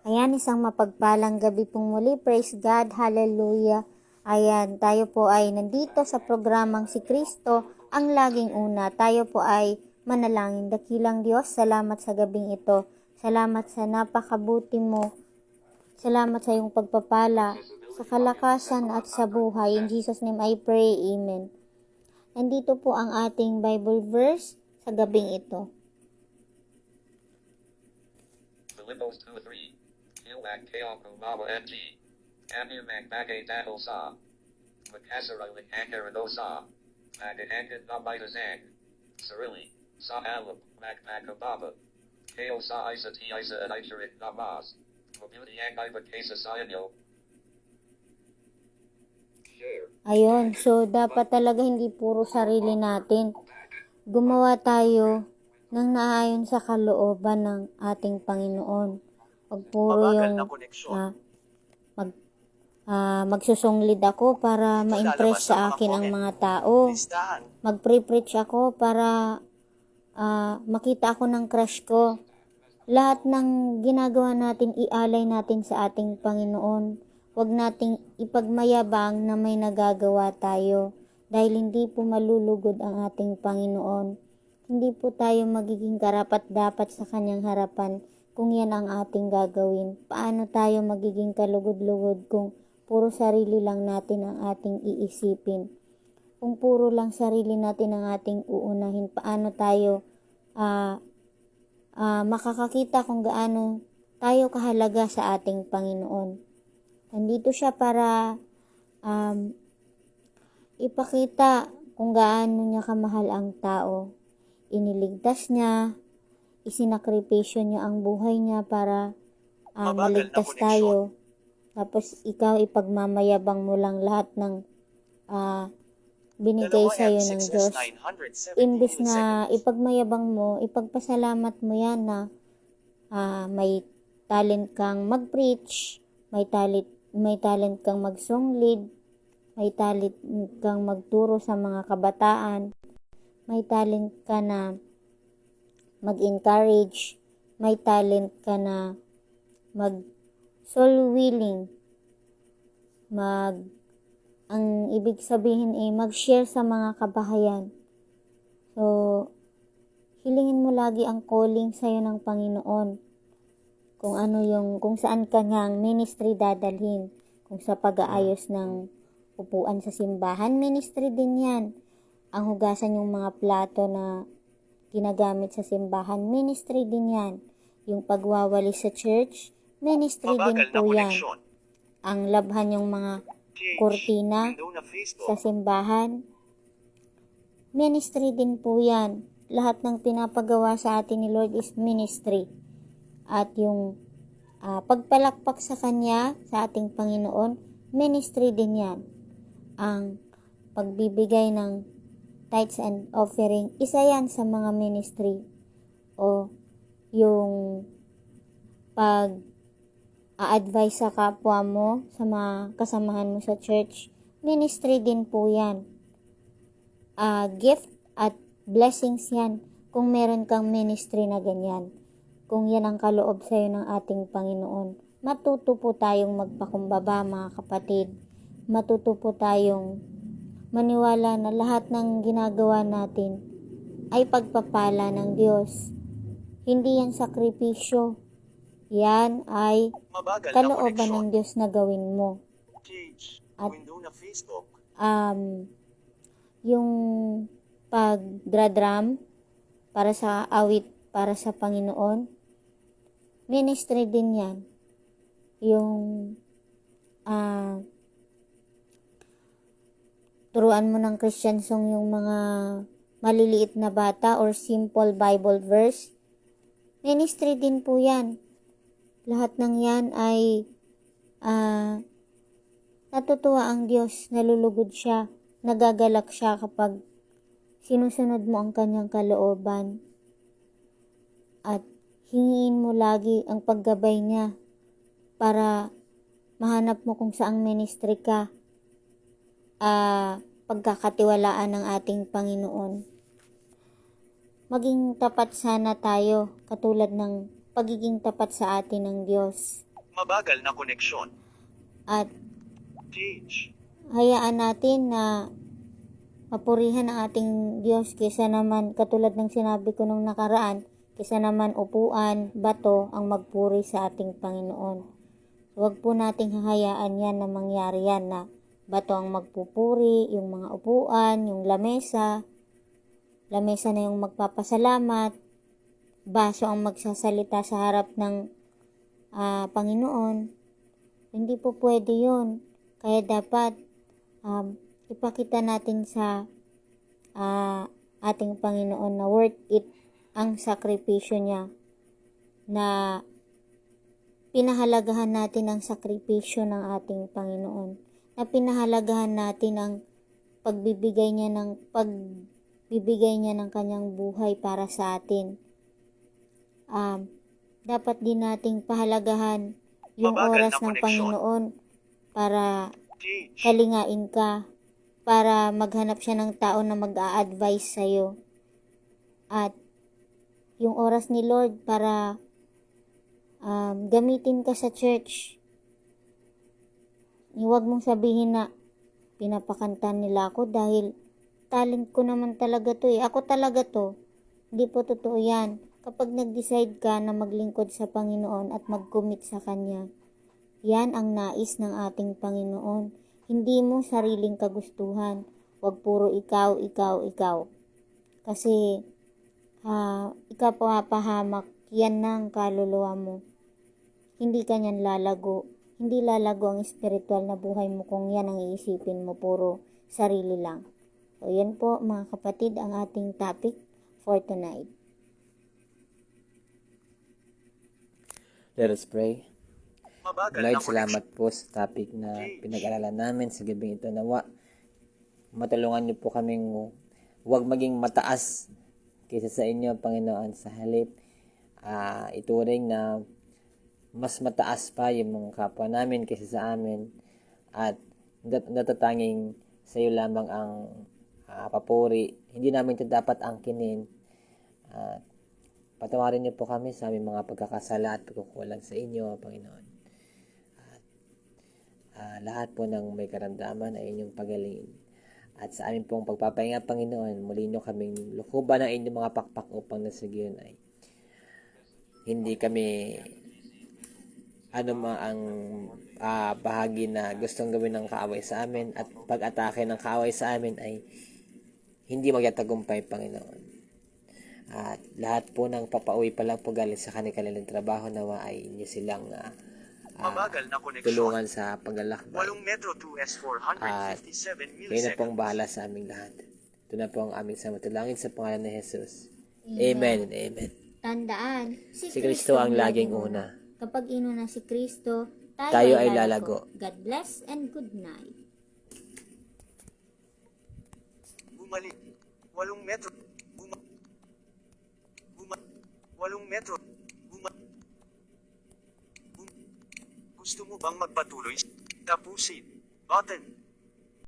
Ayan, isang mapagpalang gabi pong muli. Praise God. Hallelujah. Ayan, tayo po ay nandito sa programang Si Kristo ang laging una. Tayo po ay manalangin. Dakilang Diyos, salamat sa gabing ito. Salamat sa napakabuti mo. Salamat sa iyong pagpapala, sa kalakasan at sa buhay. In Jesus' name I pray. Amen. Nandito po ang ating Bible verse sa gabing ito. Philippos 2:3. Hilak kayo kumama ng Kami magbagay dahil sa magkasarili angkarado sa pag-ahangad na baitazang sarili sa alam magpakababa kayo sa isa at aisharik na mas mabuti ang iba kaysa sa inyo. Ayun, so dapat talaga hindi puro sarili natin. Gumawa tayo ng naayon sa kalooban ng ating Panginoon. Huwag puro yung magsusunglid ako para ma-impress sa akin ang mga tao. Mag-pre-preach ako para makita ako ng crush ko. Lahat ng ginagawa natin, ialay natin sa ating Panginoon. Huwag nating ipagmayabang na may nagagawa tayo dahil hindi po malulugod ang ating Panginoon. Hindi po tayo magiging karapat-dapat sa kanyang harapan kung yan ang ating gagawin. Paano tayo magiging kalugod-lugod kung puro sarili lang natin ang ating iisipin? Kung puro lang sarili natin ang ating uunahin, paano tayo makakakita kung gaano tayo kahalaga sa ating Panginoon? Nandito siya para ipakita kung gaano niya kamahal ang tao. Iniligtas niya, isinakripisyo niya ang buhay niya para maligtas tayo. Tapos ikaw ipagmamayabang mo lang lahat ng binigay sa iyo ng Diyos. Imbis na ipagmayabang mo, ipagpasalamat mo yan na may talent kang mag-preach, may talent kang mag-song lead, may talent kang magturo sa mga kabataan, may talent ka na mag-encourage, may talent ka na mag-soul winning, ang ibig sabihin ay mag-share sa mga kabahayan. So, hilingin mo lagi ang calling sa'yo ng Panginoon. Kung saan kanyang ministry dadalhin. Kung sa pag-aayos ng upuan sa simbahan, ministry din yan. Ang hugasan yung mga plato na ginagamit sa simbahan, ministry din yan. Yung pagwawalis sa church, ministry din po yan. Ang labhan yung mga kurtina sa simbahan, ministry din po yan. Lahat ng pinapagawa sa atin ni Lord is ministry. At yung pagpalakpak sa Kanya, sa ating Panginoon, ministry din yan. Ang pagbibigay ng tithes and offering, isa yan sa mga ministry. O yung pag-a-advise sa kapwa mo, sa mga kasamahan mo sa church, ministry din po yan. Gift at blessings yan kung meron kang ministry na ganyan. Kung yan ang kaloob sa'yo ng ating Panginoon. Matuto po tayong magpakumbaba, mga kapatid. Matuto po tayong maniwala na lahat ng ginagawa natin ay pagpapala ng Diyos. Hindi yan sakripisyo. Yan ay kalooban ng Diyos na gawin mo. At yung pagdradram para sa awit para sa Panginoon, ministry din yan. Yung turuan mo ng Christian song yung mga maliliit na bata or simple Bible verse, ministry din po yan. Lahat ng yan ay natutuwa ang Diyos, nalulugod siya, nagagalak siya kapag sinusunod mo ang kanyang kalooban. At hingiin mo lagi ang paggabay niya para mahanap mo kung saang ministry ka pagkakatiwalaan ng ating Panginoon. Maging tapat sana tayo katulad ng pagiging tapat sa atin ng Diyos. Mabagal na koneksyon. At Page. hayaan natin na mapurihan ang ating Diyos kaysa naman, katulad ng sinabi ko nung nakaraan, kaysa naman upuan, bato ang magpuri sa ating Panginoon. Huwag po nating hahayaan yan na mangyari yan na bato ang magpupuri, yung mga upuan, yung lamesa na yung magpapasalamat, baso ang magsasalita sa harap ng Panginoon. Hindi po pwede yun. Kaya dapat ipakita natin sa ating Panginoon na worth it ang sakripisyo niya, na pinahalagahan natin ang sakripisyo ng ating Panginoon, na pinahalagahan natin ang pagbibigay niya ng kanyang buhay para sa atin. Dapat din nating pahalagahan yung Mabagal oras na ng koneksyon. Panginoon para Page. kalingain ka, para maghanap siya ng tao na mag-a-advise sa'yo. At yung oras ni Lord para gamitin ka sa church. Huwag mong sabihin na pinapakantan nila ako dahil talent ko naman talaga to eh. Ako talaga to. Hindi po totoo yan. Kapag nag-decide ka na maglingkod sa Panginoon at mag-commit sa Kanya, yan ang nais ng ating Panginoon. Hindi mo sariling kagustuhan. Huwag puro ikaw, ikaw, ikaw. Kasi ikaw papahamak yan ng kaluluwa mo. Hindi ka niyan lalago. Hindi lalago ang espiritual na buhay mo kung yan ang iisipin mo, puro sarili lang. So yan po mga kapatid ang ating topic for tonight. Let us pray. Mabagal Lord, na salamat po sa topic na pinag-aralan namin sa gabing ito. Nawa, matulungan niyo po kaming huwag maging mataas kaysa sa inyo, Panginoon, sa halip. Ituring na mas mataas pa yung mga kapwa namin kaysa sa amin. At natatanging sa iyo lamang ang papuri. Hindi namin ito dapat angkinin. Patawarin niyo po kami sa aming mga pagkakasala at pagkukulang sa inyo, Panginoon. Lahat po ng may karamdaman ay inyong pagalingin. At sa aming pong pagpapahinga, Panginoon, muli niyo kaming lukuban ng inyong mga pakpak upang nasa gayon ay hindi kami ang bahagi na gustong gawin ng kaaway sa amin, at pag-atake ng kaaway sa amin ay hindi magyatagumpay, Panginoon. At lahat po ng papauwi pa lang po galing sa kanilang trabaho, nawa ay inyo silang Mabagal na koneksyon. tulungan sa paglalakbay. 8 Metro 2S 457 Kayo na pong milliseconds. bahala sa aming lahat. Ito na po ang aming samatulangin sa pangalan ni Jesus. Amen and amen. Tandaan, Si Kristo ang laging una. Kapag inuna si Kristo, Tayo ay lalago. God bless and good night. Bumalik. 8 Metro. 8 Metro. Gusto mo bang magpatuloy? Tapusin. Button.